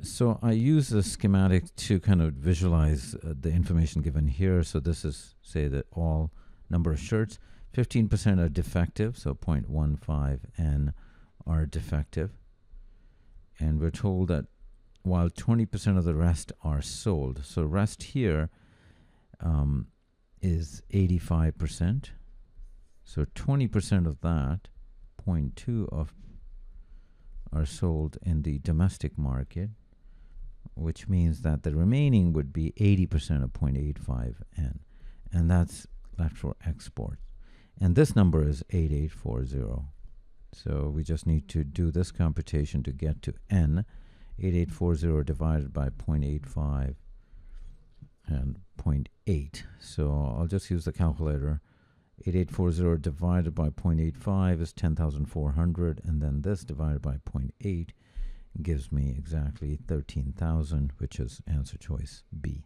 So I use the schematic to kind of visualize the information given here. So this is, say, that all number of shirts. 15% are defective, so 0.15 N are defective. And we're told that while 20% of the rest are sold. So rest here is 85%. So 20% of that, 0.2 of, are sold in the domestic market, which means that the remaining would be 80% of 0.85 N. And that's left for export. And this number is 8840. So we just need to do this computation to get to N. 8840 divided by 0.85 and 0.8. So I'll just use the calculator. 8840 divided by 0.85 is 10,400, and then this divided by 0.8 gives me exactly 13,000, which is answer choice B.